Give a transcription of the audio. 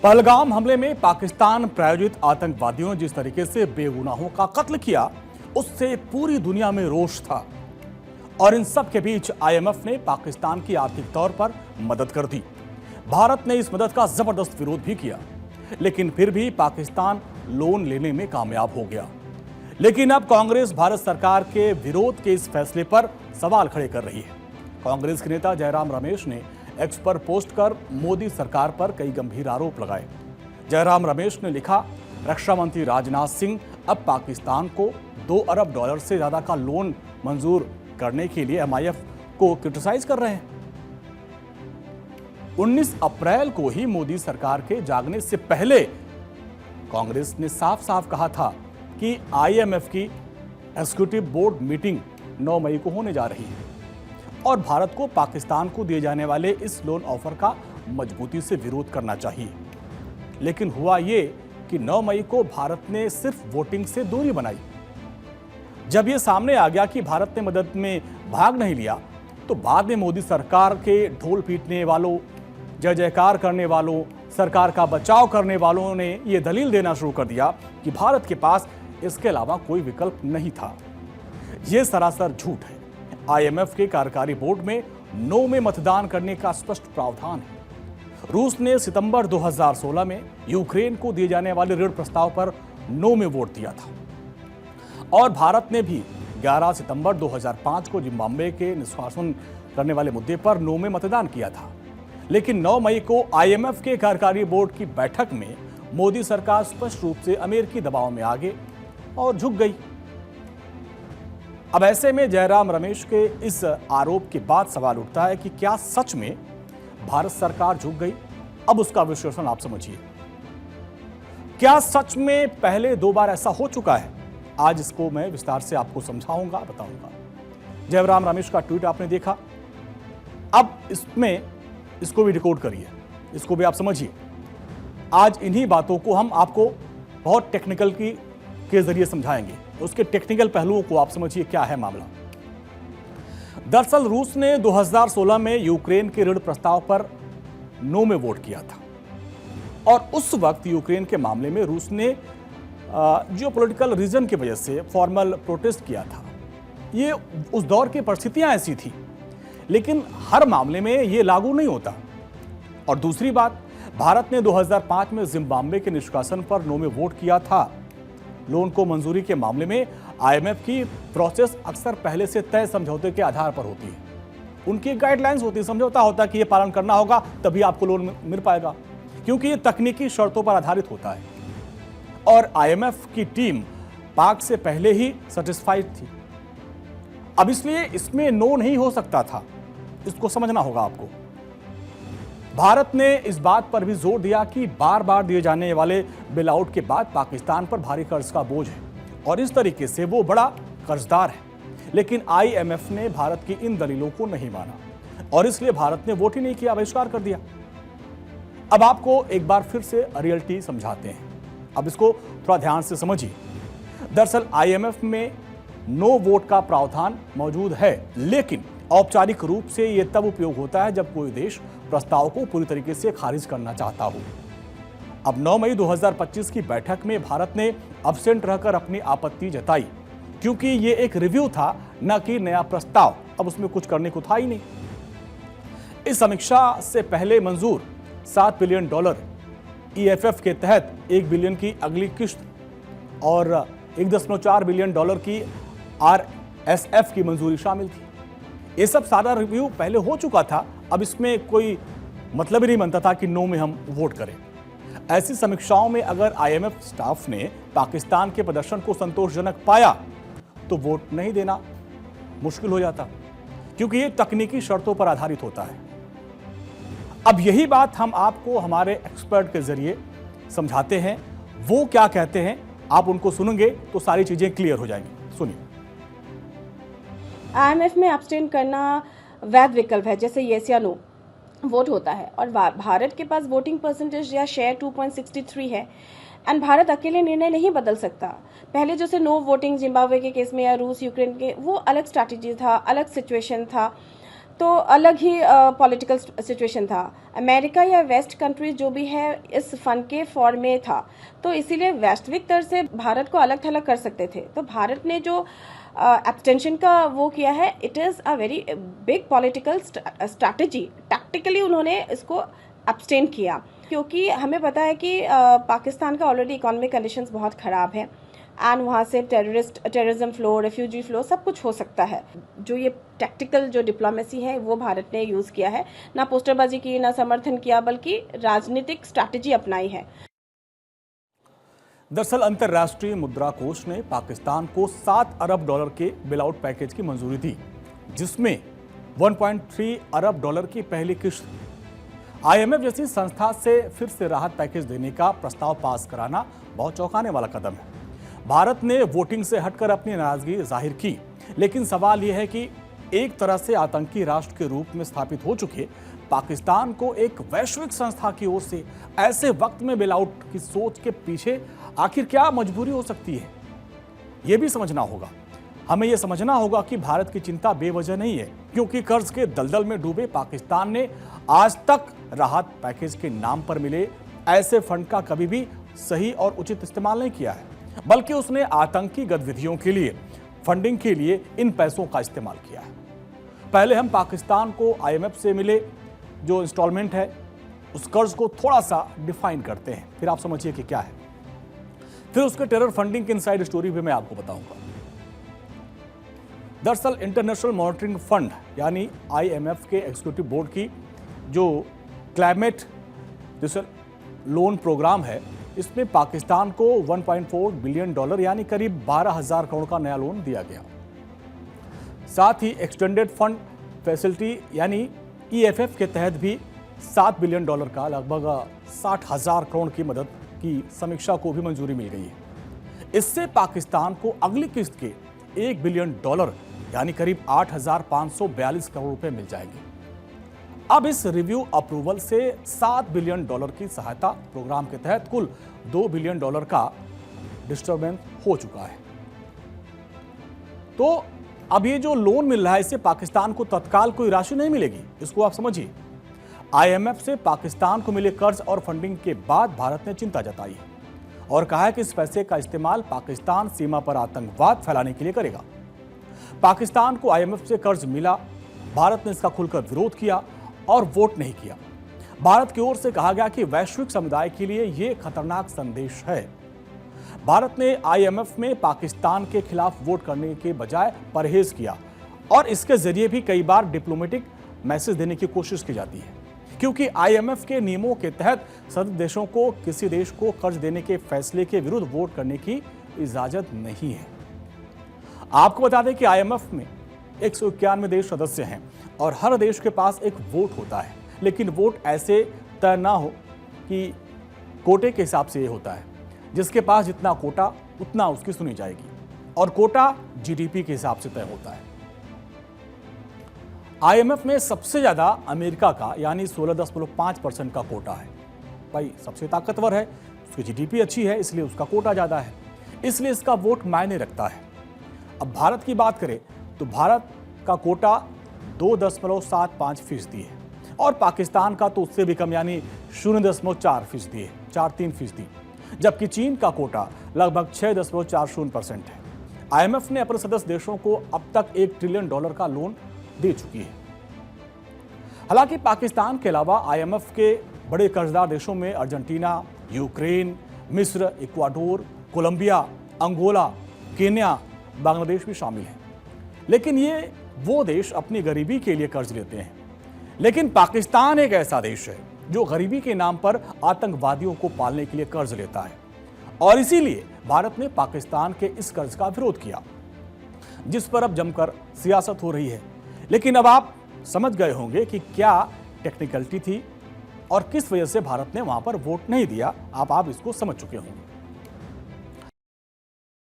पहलगाम हमले में पाकिस्तान प्रायोजित आतंकवादियों ने जिस तरीके से बेगुनाहों का कत्ल किया, उससे पूरी दुनिया में रोष था। और इन सब के बीच आईएमएफ ने पाकिस्तान की आर्थिक तौर पर मदद कर दी। भारत ने इस मदद का जबरदस्त विरोध भी किया, लेकिन फिर भी पाकिस्तान लोन लेने में कामयाब हो गया। लेकिन अब कांग्रेस भारत सरकार के विरोध के इस फैसले पर सवाल खड़े कर रही है। कांग्रेस के नेता जयराम रमेश ने एक्स पर पोस्ट कर मोदी सरकार पर कई गंभीर आरोप लगाए। जयराम रमेश ने लिखा, रक्षा मंत्री राजनाथ सिंह अब पाकिस्तान को $2 अरब से ज्यादा का लोन मंजूर करने के लिए एमआईएफ को क्रिटिसाइज कर रहे हैं। 19 अप्रैल को ही मोदी सरकार के जागने से पहले कांग्रेस ने साफ साफ कहा था कि आईएमएफ की एग्जीक्यूटिव बोर्ड मीटिंग 9 मई को होने जा रही है और भारत को पाकिस्तान को दिए जाने वाले इस लोन ऑफर का मजबूती से विरोध करना चाहिए। लेकिन हुआ ये कि 9 मई को भारत ने सिर्फ वोटिंग से दूरी बनाई। जब ये सामने आ गया कि भारत ने मदद में भाग नहीं लिया, तो बाद में मोदी सरकार के ढोल पीटने वालों, जय जयकार करने वालों, सरकार का बचाव करने वालों ने ये दलील देना शुरू कर दिया कि भारत के पास इसके अलावा कोई विकल्प नहीं था। ये सरासर झूठ है। आईएमएफ के कार्यकारी बोर्ड में नो में मतदान करने का स्पष्ट प्रावधान है। रूस ने सितंबर 2016 में यूक्रेन को दिए जाने वाले ऋण प्रस्ताव पर नो में वोट दिया था और भारत ने भी 11 सितंबर 2005 को जिम्बाब्वे के निष्कासन करने वाले मुद्दे पर नो में मतदान किया था। लेकिन 9 मई को आईएमएफ के कार्यकारी बोर्ड की बैठक में मोदी सरकार स्पष्ट रूप से अमेरिकी दबाव में आ गई और झुक गई। अब ऐसे में जयराम रमेश के इस आरोप के बाद सवाल उठता है कि क्या सच में भारत सरकार झुक गई? अब उसका विश्लेषण आप समझिए। क्या सच में पहले 2 बार ऐसा हो चुका है? आज इसको मैं विस्तार से आपको समझाऊंगा, बताऊंगा। जयराम रमेश का ट्वीट आपने देखा। अब इसमें इसको भी डिकोड करिए, इसको भी आप समझिए। आज इन्हीं बातों को हम आपको बहुत टेक्निकल के जरिए समझाएंगे। उसके टेक्निकल पहलुओं को आप समझिए, क्या है मामला। दरअसल रूस ने 2016 में यूक्रेन के ऋण प्रस्ताव पर नो में वोट किया था और उस वक्त यूक्रेन के मामले में रूस ने जियोपॉलिटिकल रीजन की वजह से फॉर्मल प्रोटेस्ट किया था। ये उस दौर की परिस्थितियां ऐसी थी, लेकिन हर मामले में ये लागू नहीं होता। और दूसरी बात, भारत ने 2005 में जिम्बाब्वे के निष्कासन पर नो में वोट किया था। लोन को मंजूरी के मामले में आईएमएफ की प्रोसेस अक्सर पहले से तय समझौते के आधार पर होती है। उनकी गाइडलाइंस होती है, समझौता होता है कि ये पालन करना होगा तभी आपको लोन मिल पाएगा, क्योंकि ये तकनीकी शर्तों पर आधारित होता है। और आईएमएफ की टीम पाक से पहले ही सेटिस्फाइड थी। अब इसलिए इसमें नो नहीं हो सकता था, इसको समझना होगा आपको। भारत ने इस बात पर भी जोर दिया कि बार बार दिए जाने वाले बेल आउट के बाद पाकिस्तान पर भारी कर्ज का बोझ है और इस तरीके से वो बड़ा कर्जदार है। लेकिन आईएमएफ ने भारत की इन दलीलों को नहीं माना और इसलिए भारत ने वोट ही नहीं किया, बहिष्कार कर दिया। अब आपको एक बार फिर से रियलिटी समझाते हैं। अब इसको थोड़ा ध्यान से समझिए। दरअसल आईएमएफ में नो वोट का प्रावधान मौजूद है, लेकिन औपचारिक रूप से यह तब उपयोग होता है जब कोई देश प्रस्ताव को पूरी तरीके से खारिज करना चाहता हो। अब 9 मई 2025 की बैठक में भारत ने अब्सेंट रहकर अपनी आपत्ति जताई, क्योंकि यह एक रिव्यू था, न कि नया प्रस्ताव। अब उसमें कुछ करने को था ही नहीं। इस समीक्षा से पहले मंजूर $7 बिलियन ईएफएफ के तहत 1 बिलियन की अगली किश्त और $1.4 बिलियन की आरएसएफ की मंजूरी शामिल थी। ये सब सारा रिव्यू पहले हो चुका था। अब इसमें कोई मतलब ही नहीं बनता था कि नो में हम वोट करें। ऐसी समीक्षाओं में अगर आईएमएफ स्टाफ ने पाकिस्तान के प्रदर्शन को संतोषजनक पाया तो वोट नहीं देना मुश्किल हो जाता, क्योंकि ये तकनीकी शर्तों पर आधारित होता है। अब यही बात हम आपको हमारे एक्सपर्ट के जरिए समझाते हैं। वो क्या कहते हैं, आप उनको सुनेंगे तो सारी चीजें क्लियर हो जाएंगी। सुनिए। आईएमएफ में अब्सटेन करना वैध विकल्प है, जैसे येस या नो वोट होता है। और भारत के पास वोटिंग परसेंटेज या शेयर 2.63 है एंड भारत अकेले निर्णय नहीं बदल सकता। पहले जैसे नो वोटिंग जिम्बाब्वे के केस में या रूस यूक्रेन के, वो अलग स्ट्रैटेजी था, अलग सिचुएशन था। तो अलग ही पॉलिटिकल सिचुएशन था। अमेरिका या वेस्ट कंट्रीज जो भी है इस फंड के फॉर्म में था, तो इसीलिए वैश्विक स्तर से भारत को अलग थलग कर सकते थे। तो भारत ने जो एब्सटेंशन का वो किया है, it is a very big political strategy. Tactically उन्होंने इसको एब्सटेन किया, क्योंकि हमें पता है कि पाकिस्तान का ऑलरेडी इकोनॉमिक कंडीशंस बहुत ख़राब है एंड वहाँ से टेररिज्म फ्लो, रेफ्यूजी फ्लो सब कुछ हो सकता है। जो ये टैक्टिकल जो डिप्लोमेसी है वो भारत ने यूज़ किया है, ना पोस्टरबाजी की, ना समर्थन किया, बल्कि राजनीतिक स्ट्रैटेजी अपनाई है। दरअसल अंतर्राष्ट्रीय मुद्रा कोष ने पाकिस्तान को 7 अरब डॉलर के बेलआउट पैकेज की मंजूरी दी, जिसमें 1.3 अरब डॉलर की पहली किस्त। आईएमएफ जैसी संस्था से फिर से राहत पैकेज देने का प्रस्ताव पास कराना बहुत चौंकाने वाला कदम है। भारत ने वोटिंग से हटकर अपनी नाराजगी जाहिर की, लेकिन सवाल यह है कि एक तरह से आतंकी राष्ट्र के रूप में स्थापित हो चुके पाकिस्तान को एक वैश्विक संस्था की ओर से ऐसे वक्त में बेलआउट की सोच के पीछे आखिर क्या मजबूरी हो सकती है, यह भी समझना होगा। हमें यह समझना होगा कि भारत की चिंता बेवजह नहीं है, क्योंकि कर्ज के दलदल में डूबे पाकिस्तान ने आज तक राहत पैकेज के नाम पर मिले ऐसे फंड का कभी भी सही और उचित इस्तेमाल नहीं किया है, बल्कि उसने आतंकी गतिविधियों के लिए फंडिंग के लिए इन पैसों का इस्तेमाल किया है। पहले हम पाकिस्तान को आईएमएफ से मिले जो इंस्टॉलमेंट है उस कर्ज को थोड़ा सा डिफाइन करते हैं, फिर आप समझिए कि क्या है। फिर उसके टेरर फंडिंग की इनसाइड स्टोरी भी मैं आपको बताऊंगा। दरअसल इंटरनेशनल मॉनिटरिंग फंड यानी आईएमएफ के एग्जीक्यूटिव बोर्ड की जो क्लाइमेट जैसे लोन प्रोग्राम है, इसमें पाकिस्तान को 1.4 बिलियन डॉलर यानी करीब 12,000 करोड़ का नया लोन दिया गया। साथ ही एक्सटेंडेड फंड फैसिलिटी यानी ईएफएफ के तहत भी 7 बिलियन डॉलर का लगभग 60,000 करोड़ की मदद की समीक्षा को भी मंजूरी मिल गई है। इससे पाकिस्तान को अगली किस्त के 1 बिलियन डॉलर यानी करीब 8,542 करोड़ रुपए मिल जाएंगे। अब इस रिव्यू अप्रूवल से 7 बिलियन डॉलर की सहायता प्रोग्राम के तहत कुल 2 बिलियन डॉलर का डिस्टर्बेंस हो चुका है। तो अब ये जो लोन मिल रहा है इससे पाकिस्तान को तत्काल कोई राशि नहीं मिलेगी, इसको आप समझिए। आईएमएफ से पाकिस्तान को मिले कर्ज और फंडिंग के बाद भारत ने चिंता जताई है और कहा है कि इस पैसे का इस्तेमाल पाकिस्तान सीमा पर आतंकवाद फैलाने के लिए करेगा। पाकिस्तान को आईएमएफ से कर्ज मिला, भारत ने इसका खुलकर विरोध किया और वोट नहीं किया। भारत की ओर से कहा गया कि वैश्विक समुदाय के लिए यह खतरनाक संदेश है। भारत ने आईएमएफ में पाकिस्तान के खिलाफ वोट करने के बजाय परहेज किया और इसके जरिए भी कई बार डिप्लोमेटिक मैसेज देने की कोशिश की जाती है, क्योंकि आईएमएफ के नियमों के तहत सदस्य देशों को किसी देश को कर्ज देने के फैसले के विरुद्ध वोट करने की इजाजत नहीं है। आपको बता दें कि आईएमएफ में 191 देश सदस्य हैं और हर देश के पास एक वोट होता है, लेकिन वोट ऐसे तय ना हो कि कोटे के हिसाब से ये होता है, जिसके पास जितना कोटा उतना उसकी सुनी जाएगी और कोटा जीडीपी के हिसाब से तय होता है। आईएमएफ में सबसे ज्यादा अमेरिका का यानी 16.5% का कोटा है। भाई सबसे ताकतवर है, उसकी जीडीपी अच्छी है, इसलिए उसका कोटा ज्यादा है, इसलिए इसका वोट मायने रखता है। अब भारत की बात करें तो भारत का कोटा 2.75% है और पाकिस्तान का तो उससे भी कम यानी 0.4% है, 4-3%, जबकि चीन का कोटा लगभग 6.40% है। आईएमएफ ने अपने सदस्य देशों को अब तक $1 ट्रिलियन का लोन दे चुकी है। हालांकि पाकिस्तान के अलावा आईएमएफ के बड़े कर्जदार देशों में अर्जेंटीना, यूक्रेन, मिस्र, Ecuador, Colombia, Angola, Kenya, Bangladesh भी शामिल हैं। लेकिन ये वो देश अपनी गरीबी के लिए कर्ज लेते हैं। लेकिन पाकिस्तान एक ऐसा देश है जो गरीबी के नाम पर आतंकवादियों को पालने के लिए कर्ज लेता है और इसीलिए भारत ने पाकिस्तान के इस कर्ज का विरोध किया, जिस पर अब जमकर सियासत हो रही है। लेकिन अब आप समझ गए होंगे कि क्या टेक्निकलिटी थी और किस वजह से भारत ने वहां पर वोट नहीं दिया। आप इसको समझ चुके होंगे।